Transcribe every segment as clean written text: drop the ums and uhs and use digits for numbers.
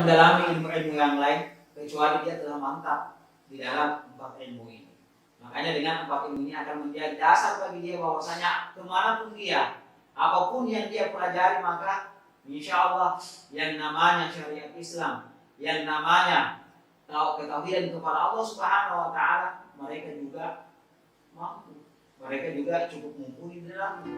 mendalami ilmu-ilmu yang lain kecuali dia telah mantap di dalam 4 ilmu ini. Makanya dengan 4 ilmu ini akan menjadi dasar bagi dia bahwasanya kemanapun dia, apapun yang dia pelajari, maka insya Allah yang namanya syariat Islam, yang namanya ketahuan kepada Allah Subhanahu Wa Taala, mereka juga mampu, mereka juga cukup mumpuni di dalamnya.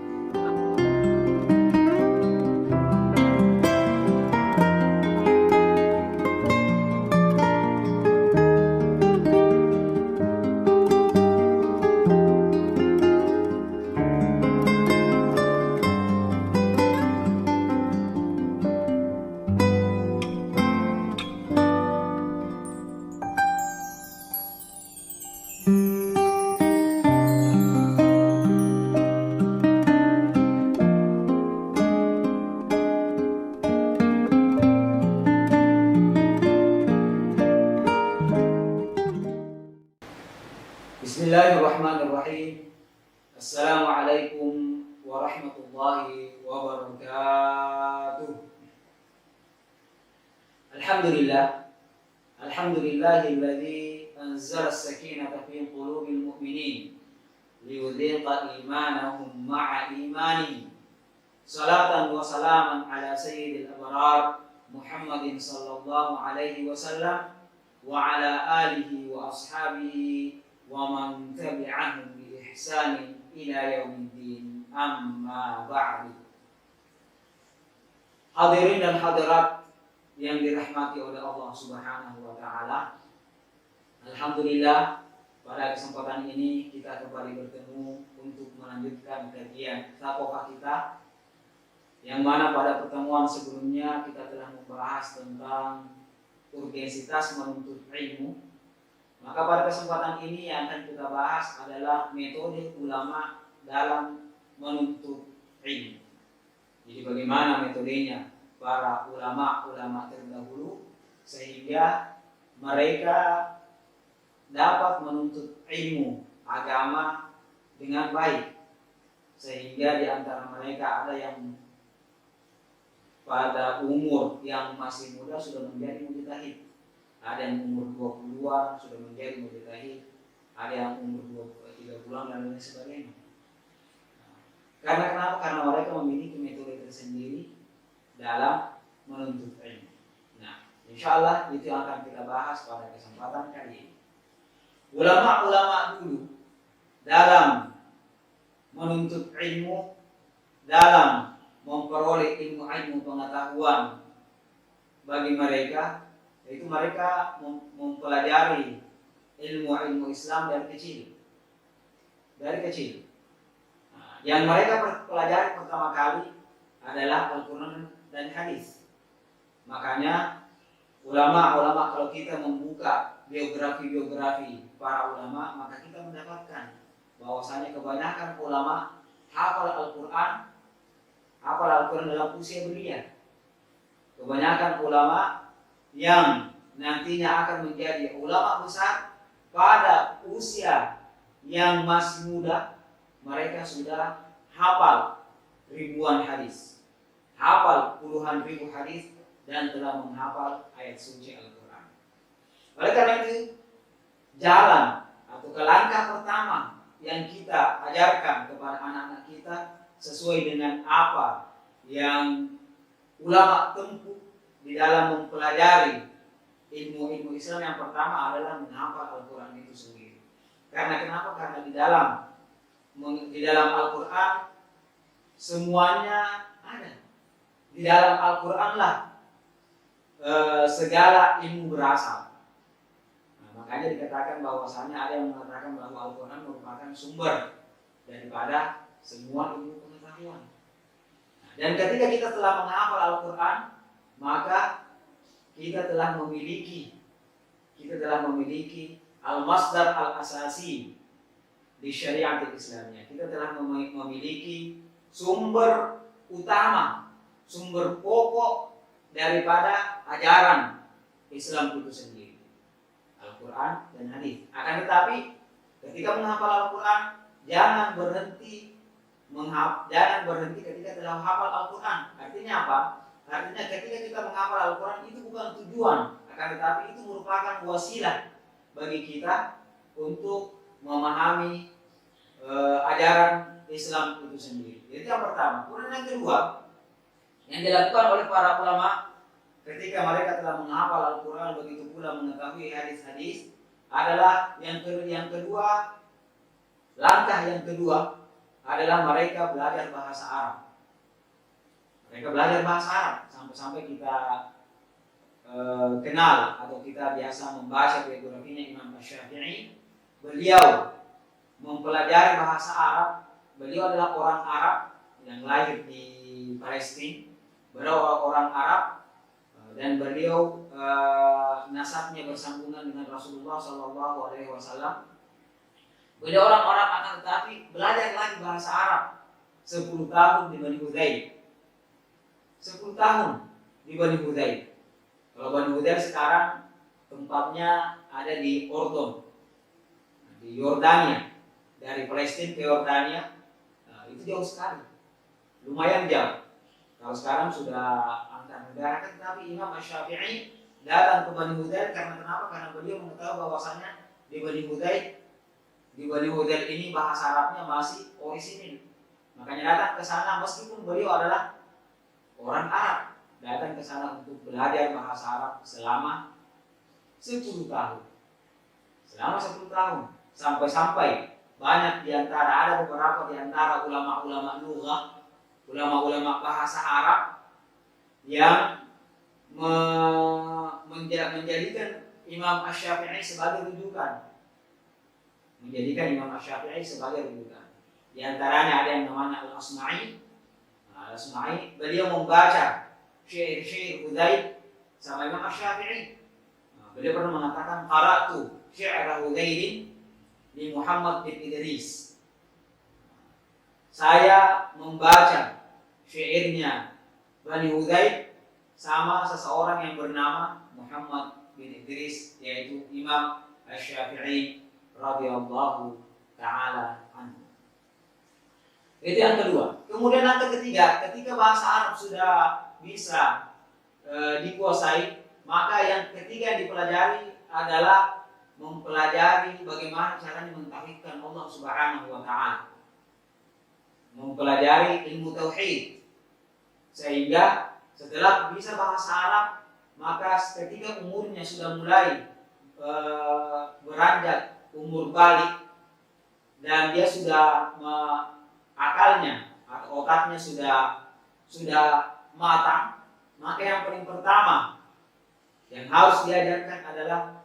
Bismillahirrahmanirrahim. Assalamualaikum warahmatullahi wabarakatuh. Alhamdulillahilladzi anzala as-sakinata fi qulubil mu'minin liyudhiqa imanahum ma'a imanihim. Salatan wa salaman ala sayyidil abrar Muhammadin sallallahu alaihi wasallam wa ala alihi wa ashabihi wa man tabi'ahum bi ihsanin ila yaumiddin, amma ba'du. Hadirin dan hadirat yang dirahmati oleh Allah Subhanahu wa taala. Alhamdulillah, pada kesempatan ini kita kembali bertemu untuk melanjutkan kajian Thaqafah kita, yang mana pada pertemuan sebelumnya kita telah membahas tentang urgensitas menuntut ilmu. Maka pada kesempatan ini yang akan kita bahas adalah metode ulama dalam menuntut ilmu. Jadi bagaimana metodenya para ulama terdahulu sehingga mereka dapat menuntut ilmu agama dengan baik, sehingga di antara mereka ada yang pada umur yang masih muda sudah menjadi mujtahid. Ada yang umur 20-an sudah menjadi mujtahid, ada yang umur 3 bulan dan lain sebagainya. Karena kenapa? Karena mereka memiliki metode tersendiri dalam menuntut ilmu. Nah, insyaallah itu yang akan kita bahas pada kesempatan kali ini. Ulama-ulama dulu dalam menuntut ilmu, dalam memperoleh ilmu pengetahuan bagi mereka, yaitu mereka mempelajari ilmu Islam dari kecil. Nah, yang mereka pelajari pertama kali adalah Al-Quran dan Hadis. Makanya ulama kalau kita membuka biografi para ulama, maka kita mendapatkan bahwasanya kebanyakan ulama hafal Al-Quran dalam usia belia. Kebanyakan ulama yang nantinya akan menjadi ulama besar pada usia yang masih muda, mereka sudah hafal ribuan hadis, hafal puluhan ribu hadis, dan telah menghafal ayat suci Al-Quran. Oleh karena itu, jalan atau langkah pertama yang kita ajarkan kepada anak-anak kita sesuai dengan apa yang ulama tempuh di dalam mempelajari ilmu Islam, yang pertama adalah menghafal Al-Quran itu sendiri. Karena kenapa? Karena di dalam Al-Quran semuanya ada. Di dalam Al-Quran lah segala ilmu berasal. Nah, makanya dikatakan bahwasanya ada yang mengatakan bahwa Al-Quran merupakan sumber daripada semua ilmu pengetahuan. Dan ketika kita telah menghafal Al-Quran, maka kita telah memiliki al-masdar al-asasi di syariat Islamnya. Kita telah memiliki sumber utama, sumber pokok daripada ajaran Islam itu sendiri, Al-Quran dan Hadis. Akan tetapi ketika menghafal Al-Quran, jangan berhenti ketika telah hafal Al-Quran. Artinya apa? Artinya ketika kita menghafal Al-Quran itu bukan tujuan, akan tetapi itu merupakan wasilah bagi kita untuk memahami ajaran Islam itu sendiri. Itu yang pertama. Kemudian yang kedua, yang dilakukan oleh para ulama ketika mereka telah menghafal Al-Quran, begitu pula mengetahui hadis-hadis, adalah yang kedua, langkah yang kedua adalah mereka belajar bahasa Arab. Mereka belajar bahasa Arab sampai kita kenal atau kita biasa membaca biografinya Imam Asy-Syafi'i. Beliau mempelajari bahasa Arab. Beliau adalah orang Arab yang lahir di Palestina. Beliau orang Arab dan beliau nasabnya bersambungan dengan Rasulullah SAW. Beliau orang Arab akan tetapi belajar lagi bahasa Arab 10 tahun di Bani Hudayl. 10 tahun di Bani Hudayl. Kalau Bani Hudayl sekarang tempatnya ada di Ordon, di Yordania. Dari Palestina ke Yordania, itu jauh sekali, lumayan jauh. Kalau sekarang sudah antar negara kan, tapi Imam Asy-Syafi'i datang ke Bani Hudayl karena kenapa? Karena beliau mengetahui bahwasanya di Bani Hudayl ini bahasa Arabnya masih orisinil. Makanya datang ke sana meskipun beliau adalah orang Arab, datang ke sana untuk belajar bahasa Arab selama 10 tahun. Selama 10 tahun sampai banyak ada beberapa di antara ulama-ulama lughah, ulama-ulama bahasa Arab yang menjadikan Imam Asy-Syafi'i sebagai rujukan. Di antaranya ada yang namanya Al-Asma'i. Al-Asma'i beliau membaca syair-syair Hudayl sama Imam Asy-Syafi'i. Beliau pernah mengatakan qara'tu syi'ra Hudayl di Muhammad bin Idris. Saya membaca syairnya Bani Hudayl sama seseorang yang bernama Muhammad bin Idris, yaitu Imam Asy-Syafi'i radhiyallahu ta'ala anhu. Itu yang kedua. Kemudian yang ketiga, ketika bahasa Arab sudah bisa dikuasai, maka yang ketiga yang dipelajari adalah mempelajari bagaimana caranya mentauhidkan Allah Subhanahu wa taala. Mempelajari ilmu tauhid. Sehingga setelah bisa bahasa Arab, maka ketika umurnya sudah mulai beranjak umur balik dan dia sudah akalnya atau otaknya sudah matang, maka yang paling pertama yang harus diajarkan adalah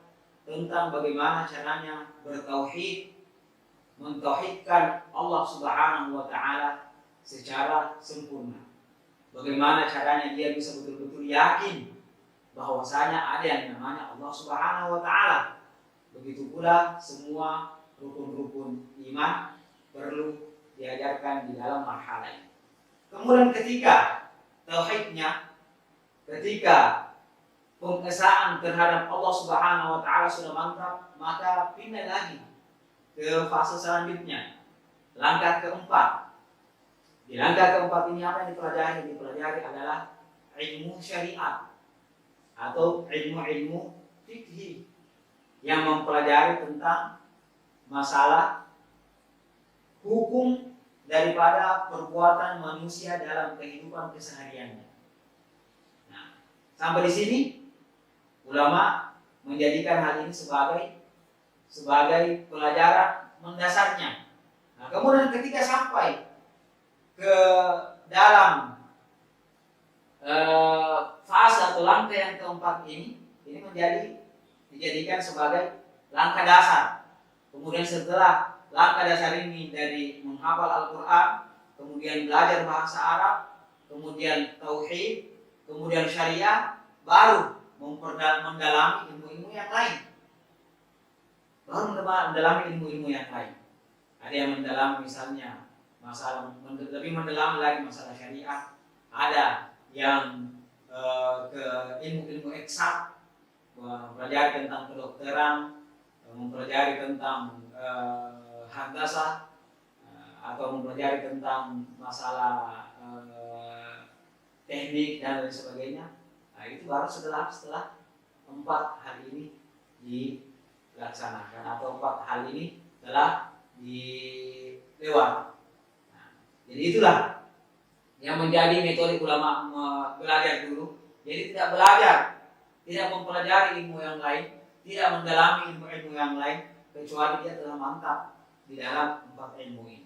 tentang bagaimana caranya bertauhid, mentauhidkan Allah Subhanahu wa taala secara sempurna. Bagaimana caranya dia bisa betul-betul yakin bahwasanya ada yang namanya Allah Subhanahu wa taala. Begitu pula semua rukun-rukun iman perlu diajarkan di dalam marhalah ini. Kemudian ketika tauhidnya, ketika pengesaan terhadap Allah Subhanahu wa taala sudah mantap, maka pindah lagi ke fase selanjutnya. Langkah keempat. Di langkah keempat ini apa yang dipelajari? Yang dipelajari adalah ilmu syariat atau ilmu fikih yang mempelajari tentang masalah hukum daripada perbuatan manusia dalam kehidupan kesehariannya. Nah, sampai di sini ulama menjadikan hal ini sebagai pelajaran mendasarnya. Nah, kemudian ketika sampai ke dalam fase atau langkah yang keempat ini dijadikan sebagai langkah dasar. Kemudian setelah langkah dasar ini dari menghafal Al-Quran, kemudian belajar bahasa Arab, kemudian tauhid, kemudian syariah, baru mendalami ilmu-ilmu yang lain. Ada yang mendalam misalnya masalah, lebih mendalam lagi masalah syariah. Ada yang ke ilmu-ilmu eksak, mempelajari tentang kedokteran, mempelajari tentang handasah, atau mempelajari tentang masalah teknik dan lain sebagainya. Nah, itu baru setelah 4 hal ini dilaksanakan atau 4 hal ini telah dilewati. Nah, jadi itulah yang menjadi metode ulama belajar dulu. Jadi tidak belajar, tidak mempelajari ilmu yang lain, tidak mendalami ilmu yang lain, kecuali dia telah mantap di dalam 4 ilmu ini.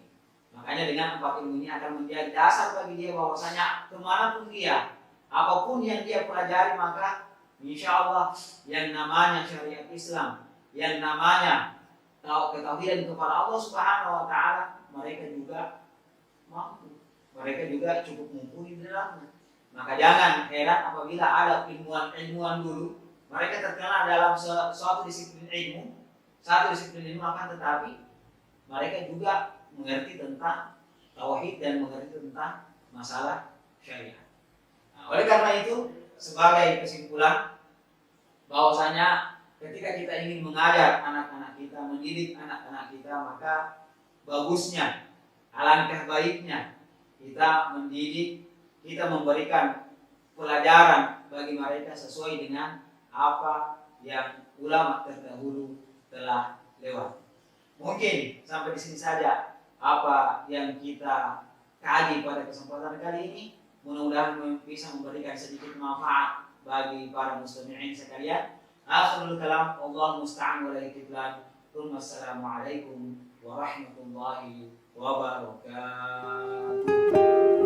Makanya dengan 4 ilmu ini akan menjadi dasar bagi dia bahwasanya kemanapun dia, apapun yang dia pelajari, maka insya Allah yang namanya syariat Islam, yang namanya ketahuan kepada Allah Subhanahu Wa Taala, mereka juga mampu, mereka juga cukup mumpuni di dalamnya. Maka jangan heran apabila ada ilmuwan dulu, mereka terkenal dalam suatu disiplin ilmu, akan tetapi mereka juga mengerti tentang tauhid dan mengerti tentang masalah syariat. Nah, oleh karena itu, sebagai kesimpulan bahwasanya ketika kita ingin mengajar anak-anak kita, mendidik anak-anak kita, maka bagusnya, alangkah baiknya kita mendidik, kita memberikan pelajaran bagi mereka sesuai dengan apa yang ulama terdahulu telah lewat. Mungkin sampai di sini saja apa yang kita kaji pada kesempatan kali ini. Mudah-mudahan bisa memberikan sedikit manfaat bagi para muslimin sekalian. Akhirul kalam, Allah musta'an wa la kiflan. Assalamualaikum warahmatullahi wabarakatuh.